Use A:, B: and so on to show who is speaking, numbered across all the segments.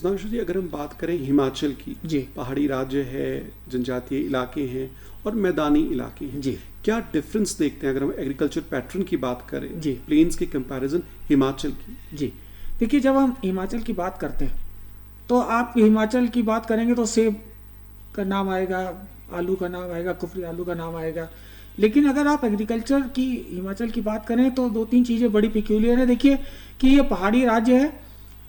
A: सुधांशु जी, अगर हम बात करें हिमाचल की,
B: जी
A: पहाड़ी राज्य है, जनजातीय इलाके हैं और मैदानी इलाके हैं,
B: जी
A: क्या डिफरेंस देखते हैं अगर हम एग्रीकल्चर पैटर्न की बात करें
B: जी
A: प्लेन्स की कंपैरिजन हिमाचल की?
B: जी देखिए, जब हम हिमाचल की बात करते हैं तो आप हिमाचल की बात करेंगे तो सेब का नाम आएगा, आलू का नाम आएगा, कुफरी आलू का नाम आएगा। लेकिन अगर आप एग्रीकल्चर की हिमाचल की बात करें तो दो तीन चीज़ें बड़ी पिक्यूलियर है। देखिए कि ये पहाड़ी राज्य है,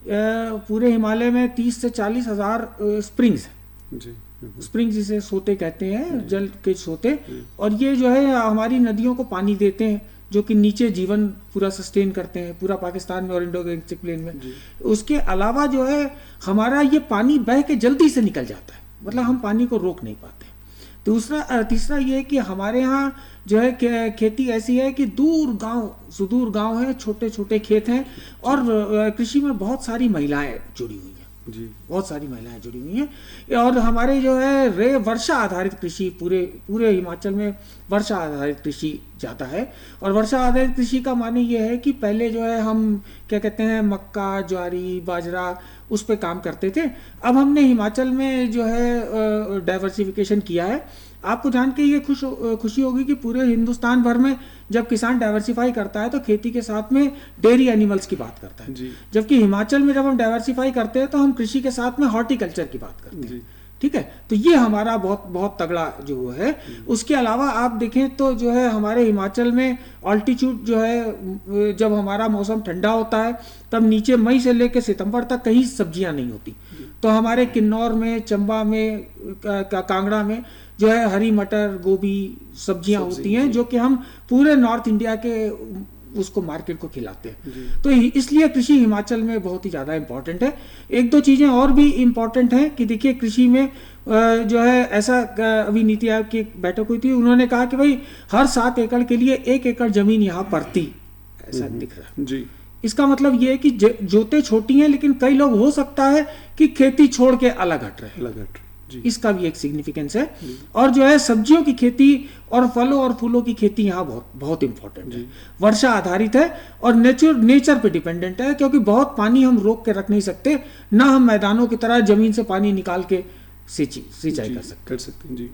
B: पूरे हिमालय में 30 से 40 हज़ार स्प्रिंग्स हैं।
A: जी।
B: स्प्रिंग जिसे सोते कहते हैं, जल के सोते। और ये जो है हमारी नदियों को पानी देते हैं, जो कि नीचे जीवन पूरा सस्टेन करते हैं, पूरा पाकिस्तान में और इंडो गैंजेटिक प्लेन में। उसके अलावा जो है हमारा ये पानी बह के जल्दी से निकल जाता है, मतलब हम पानी को रोक नहीं पाते। तीसरा ये है कि हमारे यहाँ जो है खेती ऐसी है कि सुदूर गांव है, छोटे छोटे खेत हैं और कृषि में बहुत सारी महिलाएं जुड़ी हुई हैं
A: जी।
B: बहुत सारी महिलाएं जुड़ी हुई हैं। और हमारे जो है वर्षा आधारित कृषि, पूरे हिमाचल में वर्षा आधारित कृषि ज़्यादा है। और वर्षा आधारित कृषि का माने ये है कि पहले जो है हम क्या कहते हैं, मक्का, ज्वारी, बाजरा, उस पे काम करते थे। अब हमने हिमाचल में जो है डाइवर्सिफिकेशन किया है। आपको जान के ये खुशी होगी कि पूरे हिंदुस्तान भर में जब किसान डाइवर्सिफाई करता है तो खेती के साथ में डेयरी एनिमल्स की बात करता है, जबकि हिमाचल में जब हम डाइवर्सिफाई करते हैं तो हम कृषि के साथ में हॉर्टिकल्चर की बात करते हैं। ठीक है, तो ये हमारा बहुत बहुत तगड़ा जो है। उसके अलावा आप देखें तो जो है हमारे हिमाचल में ऑल्टीट्यूड जो है, जब हमारा मौसम ठंडा होता है तब नीचे मई से लेकर सितंबर तक कहीं सब्जियां नहीं होती। तो हमारे किन्नौर में, चंबा में, कांगड़ा में जो है हरी मटर, गोभी सब्जियां होती हैं, जो कि हम पूरे नॉर्थ इंडिया के उसको मार्केट को खिलाते हैं। तो इसलिए कृषि हिमाचल में बहुत ही ज़्यादा इम्पोर्टेंट है। एक दो चीज़ें और भी इम्पोर्टेंट हैं कि देखिए कृषि में जो है ऐसा, अभी नीति आयोग की एक बैठक हुई थी, उन्होंने कहा कि भाई हर 7 एकड़ के लिए 1 एकड़ जमीन यहाँ पड़ती, ऐसा दिख रहा है जी। इसका मतलब ये है कि जोते छोटी हैं, लेकिन कई लोग हो सकता है कि खेती छोड़ के अलग हट रहे। इसका भी एक सिग्निफिकेंस है। और जो है सब्जियों की खेती और फलों और फूलों की खेती यहाँ बहुत बहुत इंपॉर्टेंट है। वर्षा आधारित है और नेचर पे डिपेंडेंट है, क्योंकि बहुत पानी हम रोक के रख नहीं सकते, ना हम मैदानों की तरह जमीन से पानी निकाल के सिंचाई कर सकते हैं। जी,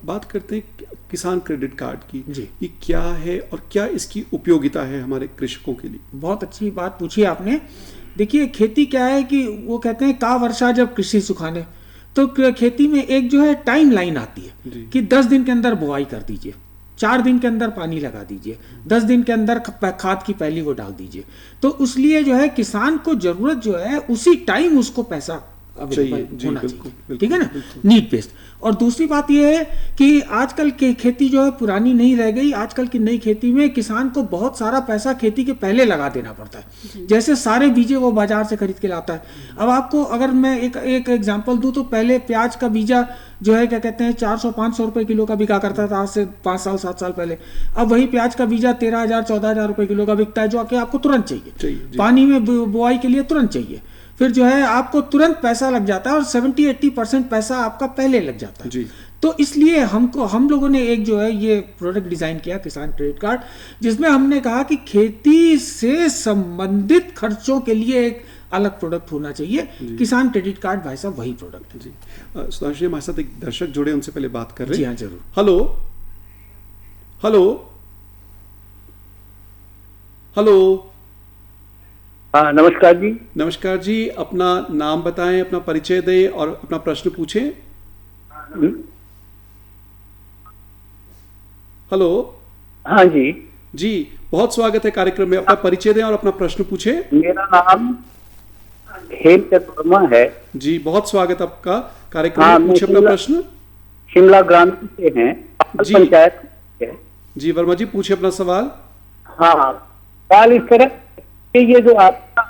A: बात करते हैं किसान क्रेडिट कार्ड की। जी, ये क्या है और क्या इसकी उपयोगिता है हमारे कृषकों के लिए? बहुत
B: अच्छी बात पूछी आपने। देखिए खेती क्या है कि वो कहते हैं का वर्षा जब कृषि सुखाने, तो खेती में एक जो है टाइम लाइन आती है कि 10 दिन के अंदर बुआई कर दीजिए, 4 दिन के अंदर पानी लगा दीजिए, 10 दिन के अंदर खाद की पहली वो डाल दीजिए। तो इसलिए जो है किसान को जरूरत जो है उसी टाइम उसको पैसा अवेलेबल होना चाहिए। ठीक है ना, नीड बेस्ड। और दूसरी बात यह है कि आजकल की खेती जो है पुरानी नहीं रह गई। आजकल की नई खेती में किसान को बहुत सारा पैसा खेती के पहले लगा देना पड़ता है। जैसे सारे बीजे वो बाजार से खरीद के लाता है। अब आपको अगर मैं एक एग्जांपल दूं तो पहले प्याज का बीजा जो है क्या कहते हैं 400-500 रुपए किलो का बिका करता था, आज से 5 साल 7 साल पहले। अब वही प्याज का बीजा 13,000-14,000 रुपए किलो का बिकता है, जो कि आपको तुरंत चाहिए, पानी में बुआई के लिए तुरंत चाहिए। फिर जो है आपको तुरंत पैसा लग जाता है और 70-80% पैसा आपका पहले लग जाता है जी। तो इसलिए हम लोगों ने एक जो है ये प्रोडक्ट डिजाइन किया, किसान क्रेडिट कार्ड, जिसमें हमने कहा कि खेती से संबंधित खर्चों के लिए एक अलग प्रोडक्ट होना चाहिए। किसान क्रेडिट कार्ड भाई साहब वही प्रोडक्ट है जी।
A: सुधांशु जी, हमारे साथ एक दर्शक जुड़े, उनसे पहले बात कर रहे हैं।
B: जी हाँ, जरूर।
A: Hello hello hello.
C: हाँ, नमस्कार जी।
A: नमस्कार जी, अपना नाम बताएं, अपना परिचय दें और अपना प्रश्न पूछें। हेलो।
C: हाँ जी
A: जी, बहुत स्वागत है कार्यक्रम में। अपना परिचय दें और अपना प्रश्न पूछें।
C: मेरा नाम हेमचंद वर्मा है
A: जी। बहुत स्वागत आपका कार्यक्रम में। पूछे अपना प्रश्न।
C: शिमला ग्रामीण से हैं, पंचायत है।
A: जी वर्मा जी, पूछे अपना सवाल।
C: हाँ, सवाल इस तरह, ये जो आपका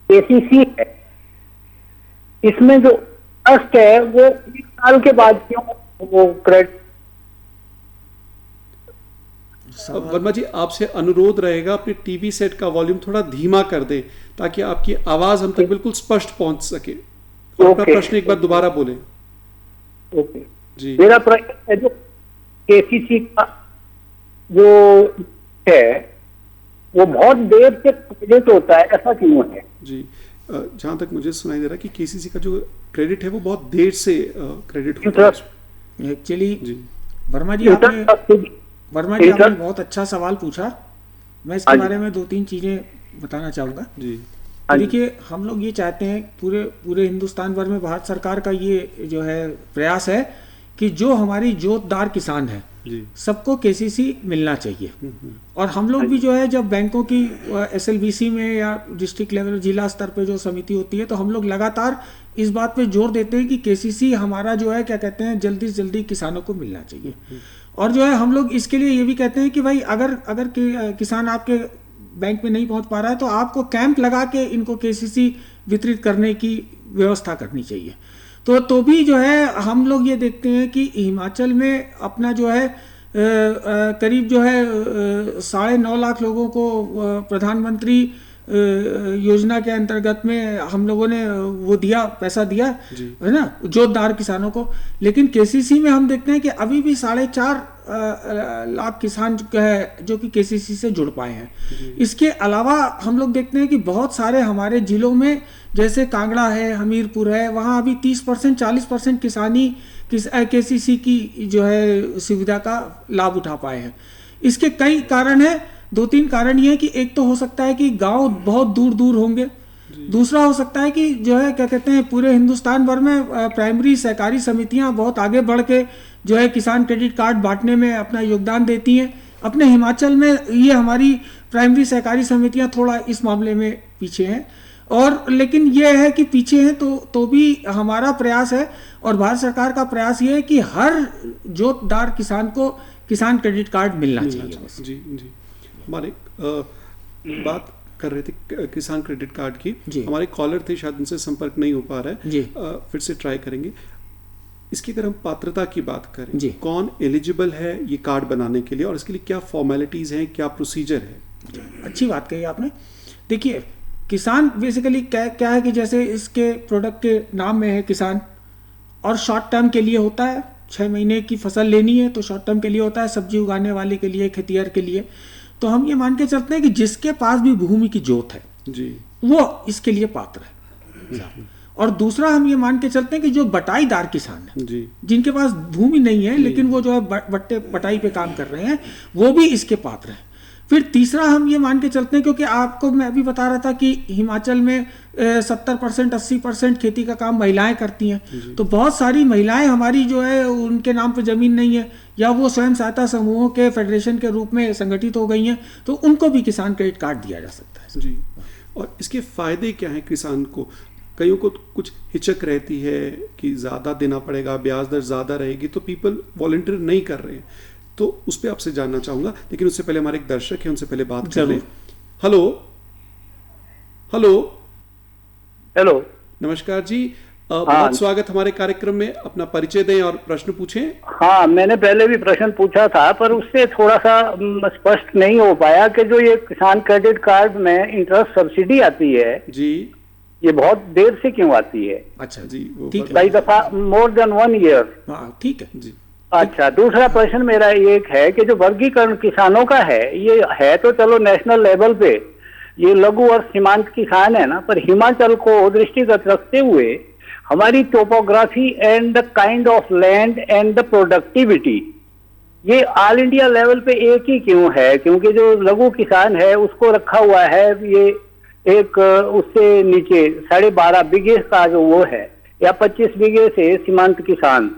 C: केसीसी है, इसमें जो ट्रस्ट है वो 1 साल के बाद क्यों वो क्रेडिट?
A: वर्मा जी, आपसे अनुरोध रहेगा अपने टीवी सेट का वॉल्यूम थोड़ा धीमा कर दें ताकि आपकी आवाज हम तक बिल्कुल स्पष्ट पहुंच सके। और अपना प्रश्न एक बार दोबारा बोलें।
C: ओके जी। मेरा प्रश्न है जो केसीसी का जो है वो बहुत देर से क्रेडिट होता है, ऐसा क्यों है?
A: जी, जहाँ तक मुझे सुनाई दे रहा है कि केसीसी का जो क्रेडिट है वो बहुत देर से क्रेडिट होता है
B: एक्चुअली।
A: जी।
B: वर्मा जी आपने बहुत अच्छा सवाल पूछा। मैं इसके बारे में 2-3 चीजें बताना चाहूँगा
A: जी।
B: देखिए, हम लोग ये चाहते हैं, पूरे हिंदुस्तान भर में भारत सरकार का ये जो है प्रयास है कि जो हमारी जोतदार किसान है सबको केसीसी मिलना चाहिए। और हम लोग भी जो है, जब बैंकों की एसएलबीसी में या डिस्ट्रिक्ट लेवल जिला स्तर पे जो समिति होती है, तो हम लोग लगातार इस बात पे जोर देते हैं कि केसीसी हमारा जो है, क्या कहते हैं, जल्दी से जल्दी किसानों को मिलना चाहिए। और जो है हम लोग इसके लिए ये भी कहते हैं कि भाई अगर किसान आपके बैंक में नहीं पहुंच पा रहा है तो आपको कैंप लगा के इनको केसीसी वितरित करने की व्यवस्था करनी चाहिए। तो भी जो है हम लोग ये देखते हैं कि हिमाचल में अपना जो है करीब जो है 9.5 लाख लोगों को प्रधानमंत्री योजना के अंतर्गत में हम लोगों ने वो दिया, पैसा दिया है ना, जोतदार किसानों को। लेकिन केसीसी में हम देखते हैं कि अभी भी 4.5 लाख किसान है जो कि केसीसी से जुड़ पाए हैं। इसके अलावा हम लोग देखते हैं कि बहुत सारे हमारे जिलों में, जैसे कांगड़ा है, हमीरपुर है, वहाँ अभी 30% 40% किसानी केसीसी की जो है सुविधा का लाभ उठा पाए हैं। इसके कई कारण हैं। 2-3 कारण ये है कि एक तो हो सकता है कि गांव बहुत दूर दूर होंगे। दूसरा हो सकता है कि जो है, क्या कहते हैं, पूरे हिंदुस्तान भर में प्राइमरी सहकारी समितियां बहुत आगे बढ़ के जो है किसान क्रेडिट कार्ड बांटने में अपना योगदान देती हैं। अपने हिमाचल में ये हमारी प्राइमरी सहकारी समितियां थोड़ा इस मामले में पीछे हैं। और लेकिन ये है कि पीछे हैं तो भी हमारा प्रयास है और भारत सरकार का प्रयास ये है कि हर जोतदार किसान को किसान क्रेडिट कार्ड मिलना चाहिए।
A: जी जी। हमारे बात कर रहे थे किसान क्रेडिट कार्ड की। हमारे कॉलर थे, शायद उनसे संपर्क नहीं हो पा रहा है जी। फिर से ट्राई करेंगे। इसकी अगर हम पात्रता की बात करें जी, कौन एलिजिबल है ये कार्ड बनाने के लिए और इसके लिए क्या फॉर्मेलिटीज हैं, क्या प्रोसीजर है?
B: अच्छी बात कही आपने। देखिए, किसान बेसिकली क्या है कि जैसे इसके प्रोडक्ट के नाम में है किसान, और शॉर्ट टर्म के लिए होता है। 6 महीने की फसल लेनी है तो शॉर्ट टर्म के लिए होता है, सब्जी उगाने वाले के लिए, खेतिहर के लिए। तो हम ये मान के चलते हैं कि जिसके पास भी भूमि की जोत है जी, वो इसके लिए पात्र है। और दूसरा हम ये मान के चलते हैं कि जो बटाईदार किसान है जी, जिनके पास भूमि नहीं है लेकिन वो जो है बटाई पे काम कर रहे हैं, वो भी इसके पात्र हैं। फिर तीसरा हम ये मान के चलते हैं, क्योंकि आपको मैं अभी बता रहा था कि हिमाचल में 70% 80% खेती का काम महिलाएं करती हैं। तो बहुत सारी महिलाएं हमारी जो है उनके नाम पे ज़मीन नहीं है, या वो स्वयं सहायता समूहों के फेडरेशन के रूप में संगठित हो गई हैं, तो उनको भी किसान क्रेडिट कार्ड दिया जा सकता है जी।
A: और इसके फ़ायदे क्या हैं किसान को? कईयों को कुछ हिचक रहती है कि ज़्यादा देना पड़ेगा, ब्याज दर ज़्यादा रहेगी, तो पीपल वॉलंटियर नहीं कर रहे हैं। तो उस पर आपसे जानना चाहूँगा, लेकिन उससे पहले हमारे एक दर्शक हैं, उनसे पहले बात कर लें। हेलो हेलो
C: हेलो,
A: नमस्कार जी। बहुत स्वागत हमारे कार्यक्रम में। अपना परिचय दें और प्रश्न पूछें।
C: हाँ, मैंने पहले भी प्रश्न पूछा था, पर उससे थोड़ा सा स्पष्ट नहीं हो पाया कि जो ये किसान क्रेडिट कार्ड में इंटरेस्ट सब्सिडी आती है
A: जी,
C: ये बहुत देर से क्यों आती है?
B: अच्छा जी,
C: कई दफा मोर देन 1 ईयर।
B: ठीक है जी।
C: अच्छा, दूसरा प्रश्न मेरा एक है कि जो वर्गीकरण किसानों का है, ये है तो चलो नेशनल लेवल पे ये लघु और सीमांत किसान है ना, पर हिमाचल को दृष्टिगत रखते हुए हमारी topography and the kind of land and the productivity, ये ऑल इंडिया लेवल पे एक ही क्यों है? क्योंकि जो लघु किसान है उसको रखा हुआ है ये एक उससे नीचे 12.5 बीघे का जो वो है, या 25 बीघे से सीमांत किसान।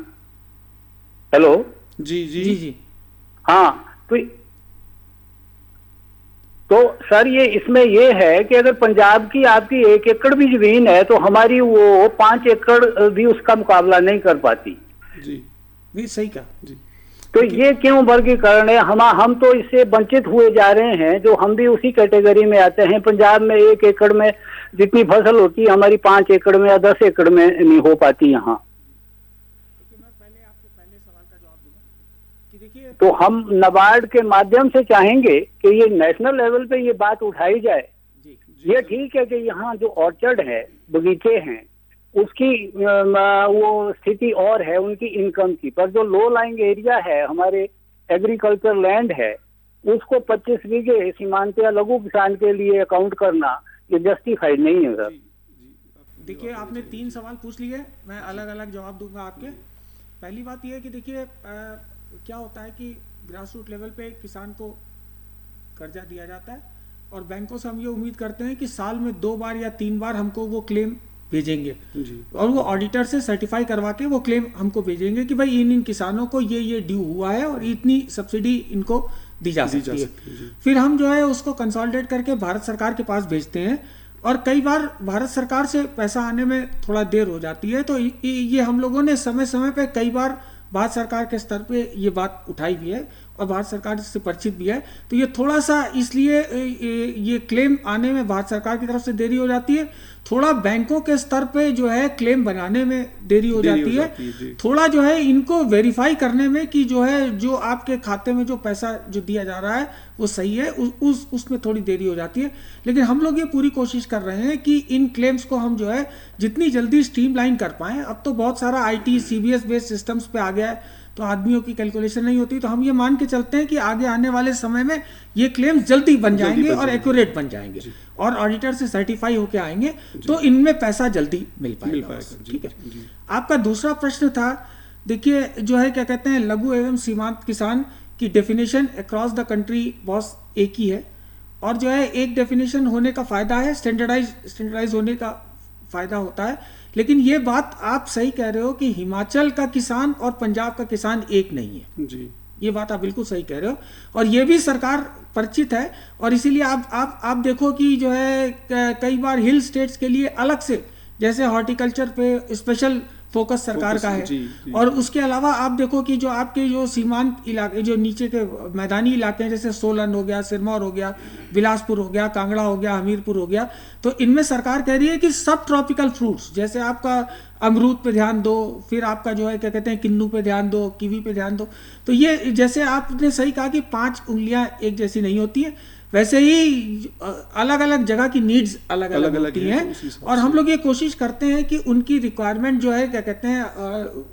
C: हेलो
A: जी जी जी जी।
C: हाँ, तो सर ये इसमें ये है कि अगर पंजाब की आपकी 1 एकड़ भी जमीन है तो हमारी वो 5 एकड़ भी उसका मुकाबला नहीं कर पाती
B: जी। सही कहा जी।
C: तो ये क्यों वर्गीकरण है? हम तो इससे वंचित हुए जा रहे हैं, जो हम भी उसी कैटेगरी में आते हैं। पंजाब में 1 एकड़ में जितनी फसल होती है हमारी 5 एकड़ में या 10 एकड़ में नहीं हो पाती यहाँ। तो हम नबार्ड के माध्यम से चाहेंगे कि ये नेशनल लेवल पे ये बात उठाई जाए। ये ठीक है कि यहाँ जो ऑर्चर्ड है, बगीचे हैं, उसकी वो स्थिति और है उनकी इनकम की, पर जो लो लाइंग एरिया है हमारे एग्रीकल्चर लैंड है, उसको 25 बीघे सीमांत या लघु किसान के लिए अकाउंट करना ये जस्टिफाइड नहीं है सर।
B: देखिए आपने 3 सवाल पूछ लिए, मैं अलग अलग जवाब दूंगा आपके। पहली बात यह है कि देखिए क्या होता है कि ग्रास रूट लेवल पे किसान को कर्जा दिया जाता है और बैंकों से हम ये उम्मीद करते हैं कि साल में 2 बार या 3 बार हमको वो क्लेम भेजेंगे और वो ऑडिटर से सर्टिफाई करवा के वो क्लेम हमको भेजेंगे कि भाई इन किसानों को ये ड्यू हुआ है और इतनी सब्सिडी इनको दी जा सकती है। फिर हम जो है उसको कंसोलिडेट करके भारत सरकार के पास भेजते हैं और कई बार भारत सरकार से पैसा आने में थोड़ा देर हो जाती है। तो ये हम लोगों ने समय समय पे कई बार भारत सरकार के स्तर पे ये बात उठाई भी है और भारत सरकार से परिचित भी है। तो ये थोड़ा सा इसलिए ये क्लेम आने में भारत सरकार की तरफ से देरी हो जाती है, थोड़ा बैंकों के स्तर पे जो है क्लेम बनाने में देरी हो जाती है, थोड़ा जो है इनको वेरीफाई करने में कि जो है जो आपके खाते में जो पैसा जो दिया जा रहा है वो सही है, उसमें थोड़ी देरी हो जाती है। लेकिन हम लोग ये पूरी कोशिश कर रहे हैं कि इन क्लेम्स को हम जो है जितनी जल्दी स्ट्रीमलाइन कर पाएँ। अब तो बहुत सारा IT CBS बेस्ड सिस्टम्स पे आ गया है, तो आदमियों की कैलकुलेशन नहीं होती। तो हम ये मान के चलते हैं कि आगे आने वाले समय में ये क्लेम्स जल्दी बन जाएंगे और एक्यूरेट बन जाएंगे और ऑडिटर से सर्टिफाई होके आएंगे, तो इनमें पैसा जल्दी मिल पाएगा। ठीक है। आपका दूसरा प्रश्न था, देखिए जो है क्या कहते हैं लघु एवं सीमांत किसान की definition across the country boss एक ही है और जो है एक डेफिनेशन होने का फायदा है, स्टैंडर्डाइज होने का फायदा होता है। लेकिन ये बात आप सही कह रहे हो कि हिमाचल का किसान और पंजाब का किसान एक नहीं है जी, ये बात आप बिल्कुल सही कह रहे हो और ये भी सरकार परिचित है। और इसीलिए आप देखो कि जो है कई बार हिल स्टेट्स के लिए अलग से जैसे हॉर्टिकल्चर पे स्पेशल फोकस सरकार का है जी। और उसके अलावा आप देखो कि जो आपके जो सीमांत इलाके जो नीचे के मैदानी इलाके हैं जैसे सोलन हो गया, सिरमौर हो गया, बिलासपुर हो गया, कांगड़ा हो गया, हमीरपुर हो गया, तो इनमें सरकार कह रही है कि सब ट्रॉपिकल फ्रूट्स जैसे आपका अमरूद पे ध्यान दो, फिर आपका जो है क्या कहते हैं किन्नू पे ध्यान दो, कीवी पे ध्यान दो। तो ये जैसे आपने सही कहा कि 5 उंगलियां एक जैसी नहीं होती हैं, वैसे ही अलग अलग जगह की नीड्स अलग अलग होती हैं और हम लोग ये कोशिश करते हैं कि उनकी रिक्वायरमेंट जो है क्या कहते हैं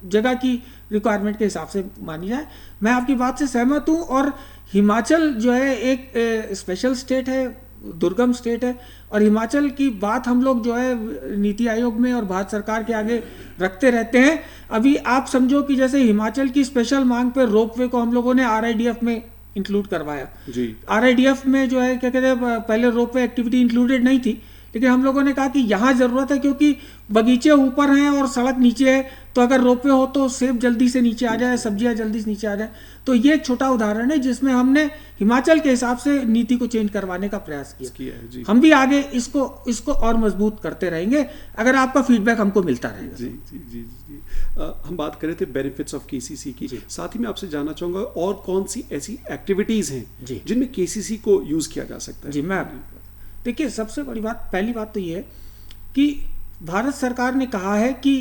B: जगह की रिक्वायरमेंट के हिसाब से मानी जाए। मैं आपकी बात से सहमत हूँ और हिमाचल जो है एक स्पेशल स्टेट है, दुर्गम स्टेट है और हिमाचल की बात हम लोग जो है नीति आयोग में और भारत सरकार के आगे रखते रहते हैं। अभी आप समझो कि जैसे हिमाचल की स्पेशल मांग पर रोपवे को हम लोगों ने RIDF में इंक्लूड करवाया जी। RIDF में जो है क्या कहते हैं पहले रोपवे एक्टिविटी इंक्लूडेड नहीं थी, लेकिन हम लोगों ने कहा कि यहाँ ज़रूरत है क्योंकि बगीचे ऊपर हैं और सड़क नीचे है, तो अगर रोपवे हो तो सेब जल्दी से नीचे आ जाए, सब्जियां जल्दी से नीचे आ जाए। तो ये एक छोटा उदाहरण है जिसमें हमने हिमाचल के हिसाब से नीति को चेंज करवाने का प्रयास किया है जी। हम भी आगे इसको और मजबूत करते रहेंगे अगर आपका फीडबैक हमको मिलता रहेगा।
A: जी जी जी जी हम बात कर रहे थे बेनिफिट्स ऑफ KCC की, साथ ही मैं आपसे जानना चाहूँगा और कौन सी ऐसी एक्टिविटीज़ हैं जिनमें KCC को यूज़ किया जा सकता है।
B: जी मैं देखिए सबसे बड़ी बात, पहली बात तो ये है कि भारत सरकार ने कहा है कि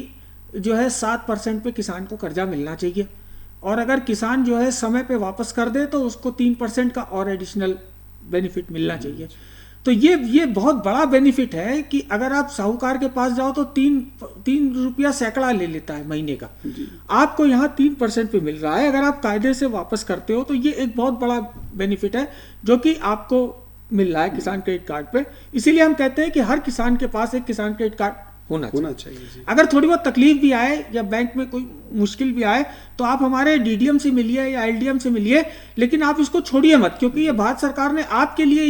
B: जो है 7% पे किसान को कर्जा मिलना चाहिए और अगर किसान जो है समय पे वापस कर दे तो उसको 3% का और एडिशनल बेनिफिट मिलना चाहिए। तो ये बहुत बड़ा बेनिफिट है कि अगर आप साहूकार के पास जाओ तो 3 रुपया सैकड़ा ले लेता है महीने का, आपको यहाँ 3% पे मिल रहा है। अगर आप कायदे से वापस करते हो तो ये एक बहुत बड़ा बेनिफिट है जो कि आपको मिल रहा है किसान क्रेडिट कार्ड पे। इसीलिए हम कहते हैं कि हर किसान के पास एक किसान क्रेडिट कार्ड होना चाहिए। अगर थोड़ी बहुत तकलीफ भी आए या बैंक में कोई मुश्किल भी आए तो आप हमारे DDM से मिलिए या LDM से मिलिए, लेकिन आप इसको छोड़िए मत, क्योंकि ये भारत सरकार ने आपके लिए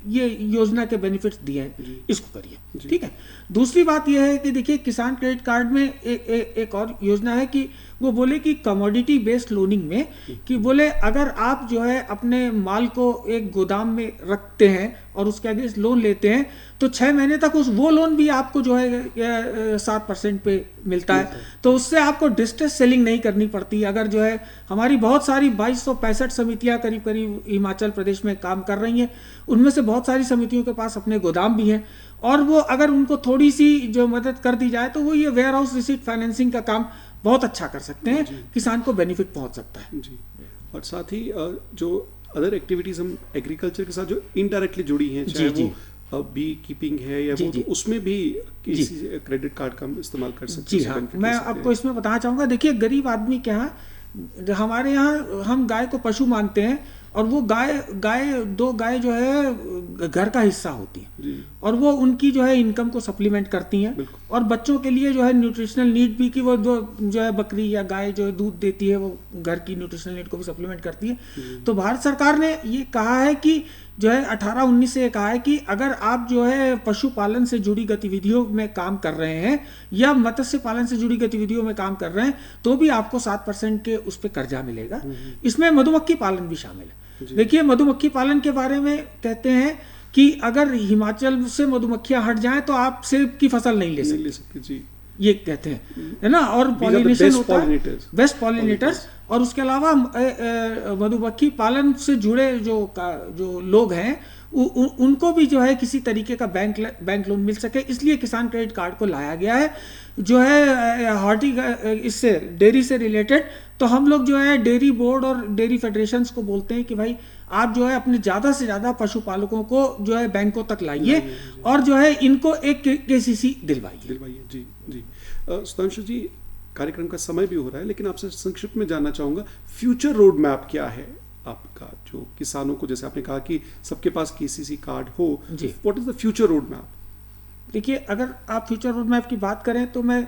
B: ये योजना के बेनिफिट्स दिए हैं, इसको करिए। ठीक है। दूसरी बात यह है कि देखिए किसान क्रेडिट कार्ड में एक और योजना है कि वो बोले कि कमोडिटी बेस्ड लोनिंग में कि बोले अगर आप जो है अपने माल को एक गोदाम में रखते हैं और उसके आगे लोन लेते हैं तो 6 महीने तक वो लोन भी आपको जो है 7% पे मिलता है। तो उससे आपको डिस्ट्रेस सेलिंग नहीं करनी पड़ती। अगर जो है हमारी बहुत सारी 2265 समितियां करीब हिमाचल प्रदेश में काम कर रही हैं, उनमें से बहुत सारी समितियों के पास अपने गोदाम भी हैं और वो अगर उनको थोड़ी सी जो मदद कर दी जाए तो वो ये वेयर हाउस रिसीट फाइनेंसिंग का काम बहुत अच्छा कर सकते हैं, किसान को बेनिफिट पहुंच सकता है
A: जी। और साथ ही जो अदर एक्टिविटीज हम एग्रीकल्चर के साथ जो इनडायरेक्टली जुड़ी हैं, चाहे वो बी कीपिंग है या वो, तो उसमें भी किसी क्रेडिट कार्ड का इस्तेमाल कर सकते हैं।
B: जी हाँ, मैं आपको इसमें बताना चाहूँगा। देखिए गरीब आदमी के यहाँ, हमारे यहाँ हम गाय को पशु मानते हैं और वो दो गाय जो है घर का हिस्सा होती है और वो उनकी जो है इनकम को सप्लीमेंट करती हैं। और बच्चों के लिए जो है न्यूट्रिशनल नीड भी, कि वो जो है बकरी या गाय जो है दूध देती है वो घर की न्यूट्रिशनल नीड को भी सप्लीमेंट करती है। तो भारत सरकार ने ये कहा है कि जो है 18-19 से कहा है कि अगर आप जो है पशुपालन से जुड़ी गतिविधियों में काम कर रहे हैं या मत्स्य पालन से जुड़ी गतिविधियों में काम कर रहे हैं तो भी आपको 7% के उस पर कर्जा मिलेगा। इसमें मधुमक्खी पालन भी शामिल है। देखिए, मधुमक्खी पालन के बारे में कहते हैं कि अगर हिमाचल से मधुमक्खियां हट जाएं तो आप सेब की फसल नहीं ले सकते जी, ये कहते हैं, है ना। और पॉलिनेशन होता है, बेस्ट पॉलिनेटर्स। और उसके अलावा मधुमक्खी पालन से जुड़े जो लोग हैं उनको भी जो है किसी तरीके का बैंक लोन मिल सके, इसलिए किसान क्रेडिट कार्ड को लाया गया है। जो है इससे डेयरी से रिलेटेड, तो हम लोग जो है डेयरी बोर्ड और डेयरी फेडरेशंस को बोलते हैं कि भाई आप जो है अपने ज़्यादा से ज़्यादा पशुपालकों को जो है बैंकों तक लाइए और जो है इनको एक केसीसी दिलवाइए।
A: जी जी। सुधांशु जी, कार्यक्रम का समय भी हो रहा है, लेकिन आपसे संक्षिप्त में जानना चाहूँगा, फ्यूचर रोड मैप क्या है आपका, जो किसानों को, जैसे आपने कहा कि सबके पास केसीसी कार्ड हो, what is the future road map?
B: देखिए, अगर आप फ्यूचर रोड मैप की बात करें तो मैं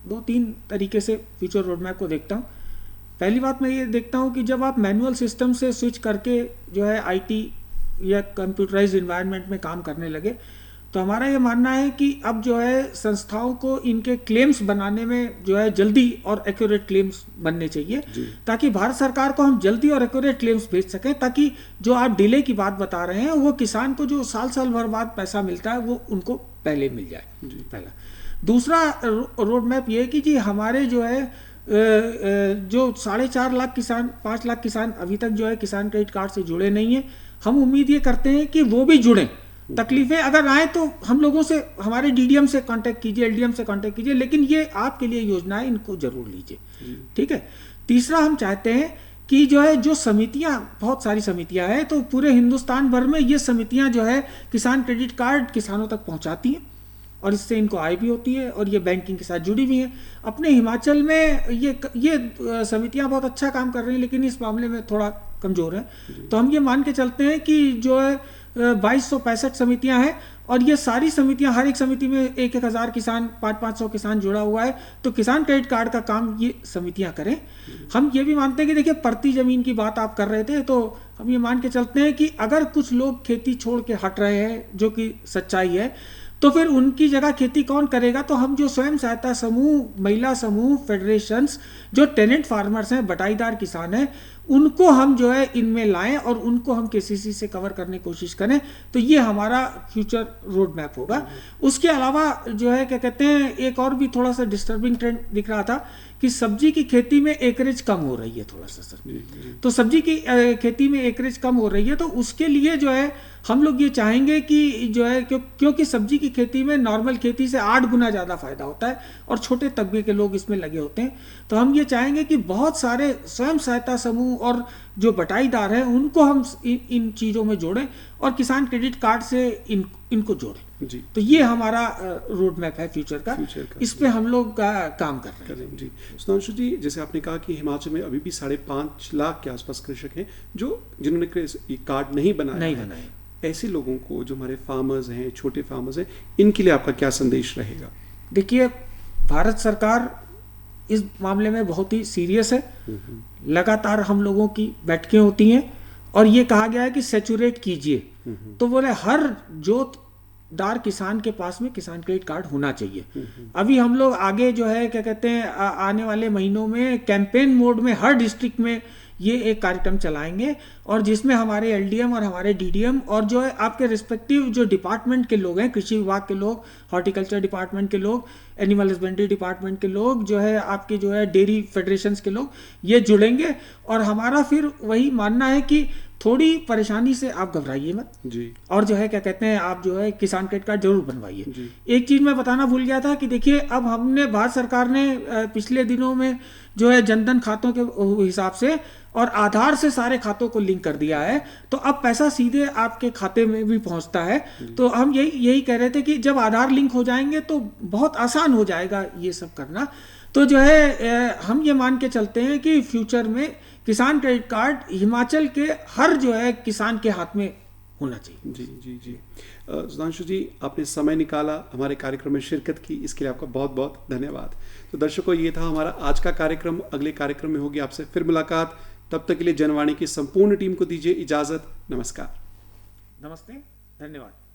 B: 2-3 तरीके से फ्यूचर रोड मैप को देखता हूँ। पहली बात मैं ये देखता हूँ कि जब आप मैनुअल सिस्टम से स्विच करके जो है आईटी या कंप्यूटराइज्ड इन्वायरमेंट में काम करने लगे, तो हमारा ये मानना है कि अब जो है संस्थाओं को इनके क्लेम्स बनाने में जो है जल्दी और एक्यूरेट क्लेम्स बनने चाहिए, ताकि भारत सरकार को हम जल्दी और एक्यूरेट क्लेम्स भेज सकें, ताकि जो आप डिले की बात बता रहे हैं वो किसान को जो साल भर बाद पैसा मिलता है वो उनको पहले मिल जाए, पहला। दूसरा रोड मैप ये है कि जी हमारे जो है जो 4.5 लाख किसान, 5 लाख किसान अभी तक जो है किसान क्रेडिट कार्ड से जुड़े नहीं है, हम उम्मीद ये करते हैं कि वो भी जुड़ें। तकलीफें अगर आए तो हम लोगों से, हमारे डीडीएम से कांटेक्ट कीजिए, एलडीएम से कांटेक्ट कीजिए, लेकिन ये आपके लिए योजना है, इनको जरूर लीजिए, ठीक है। तीसरा, हम चाहते हैं कि जो है जो समितियां, बहुत सारी समितियां हैं, तो पूरे हिंदुस्तान भर में ये समितियां जो है किसान क्रेडिट कार्ड किसानों तक पहुंचाती हैं और इससे इनको आय भी होती है और ये बैंकिंग के साथ जुड़ी हुई हैं। अपने हिमाचल में ये समितियां बहुत अच्छा काम कर रही हैं, लेकिन इस मामले में थोड़ा कमज़ोर हैं। तो हम ये मान के चलते हैं कि जो है 2265 समितियां हैं और ये सारी समितियां, हर एक समिति में 1,000 किसान, 500 किसान जुड़ा हुआ है, तो किसान क्रेडिट कार्ड का काम ये समितियां करें। हम ये भी मानते हैं कि देखिए, परती जमीन की बात आप कर रहे थे, तो हम ये मान के चलते हैं कि अगर कुछ लोग खेती छोड़ के हट रहे हैं, जो कि सच्चाई है, तो फिर उनकी जगह खेती कौन करेगा? तो हम जो स्वयं सहायता समूह, महिला समूह, फेडरेशंस, जो टेनेंट फार्मर्स हैं, बटाईदार किसान हैं, उनको हम जो है इनमें लाएं और उनको हम केसीसी से कवर करने की कोशिश करें। तो ये हमारा फ्यूचर रोड मैप होगा। उसके अलावा जो है क्या कहते हैं, एक और भी थोड़ा सा डिस्टर्बिंग ट्रेंड दिख रहा था कि सब्जी की खेती में एकरेज कम हो रही है थोड़ा सा सर। तो सब्जी की खेती में एकरेज कम हो रही है, तो उसके लिए जो है हम लोग ये चाहेंगे कि जो है क्योंकि सब्जी की खेती में नॉर्मल खेती से 8 गुना ज़्यादा फायदा होता है और छोटे तबके के लोग इसमें लगे होते हैं, तो हम ये चाहेंगे कि बहुत सारे स्वयं सहायता समूह और जो बटाईदार हैं उनको हम इन चीज़ों में जोड़ें और किसान क्रेडिट कार्ड से इनको जोड़ें जी। तो ये हमारा रोड मैप है फ्यूचर का। इस पे हम लोग काम कर रहे हैं
A: जी। सुधांशु जी, जैसे आपने कहा कि हिमाचल में अभी भी 5.5 लाख के आसपास कृषक हैं जिन्होंने कार्ड नहीं बनाया है। ऐसे लोगों को, जो हमारे फार्मर्स हैं, छोटे फार्मर्स हैं, इनके लिए आपका क्या संदेश रहेगा?
B: देखिए, भारत सरकार इस मामले में बहुत ही सीरियस है। लगातार हम लोगों की बैठकें होती हैं और ये कहा गया है कि सैचुरेट कीजिए, तो बोले हर जोतदार किसान के पास में किसान क्रेडिट कार्ड होना चाहिए। अभी हम लोग आगे जो है क्या कहते हैं, आने वाले महीनों में कैंपेन मोड में हर डिस्ट्रिक्ट में ये एक कार्यक्रम चलाएंगे और जिसमें हमारे एलडीएम और हमारे डीडीएम और जो है आपके रिस्पेक्टिव जो डिपार्टमेंट के लोग हैं, कृषि विभाग के लोग, हॉर्टिकल्चर डिपार्टमेंट के लोग, एनिमल हस्बेंड्री डिपार्टमेंट के लोग, जो है आपके जो है डेयरी फेडरेशंस के लोग, ये जुड़ेंगे। और हमारा फिर वही मानना है कि थोड़ी परेशानी से आप घबराइए मत जी, और जो है क्या कहते हैं, आप जो है किसान क्रेडिट कार्ड जरूर बनवाइए। एक चीज़ मैं बताना भूल गया था कि देखिए, अब हमने, भारत सरकार ने पिछले दिनों में जो है जनधन खातों के हिसाब से और आधार से सारे खातों को लिंक कर दिया है, तो अब पैसा सीधे आपके खाते में भी पहुंचता है। तो हम यही कह रहे थे कि जब आधार लिंक हो जाएंगे तो बहुत आसान हो जाएगा ये सब करना। तो जो है हम ये मान के चलते हैं कि फ्यूचर में किसान क्रेडिट कार्ड हिमाचल के हर जो है किसान के हाथ में होना चाहिए।
A: जी जी जी। सुधांशु जी, आपने समय निकाला, हमारे कार्यक्रम में शिरकत की, इसके लिए आपका बहुत बहुत धन्यवाद। तो दर्शकों, ये था हमारा आज का कार्यक्रम। अगले कार्यक्रम में होगी आपसे फिर मुलाकात। तब तक के लिए जनवाणी की संपूर्ण टीम को दीजिए इजाज़त। नमस्कार।
B: नमस्ते, धन्यवाद।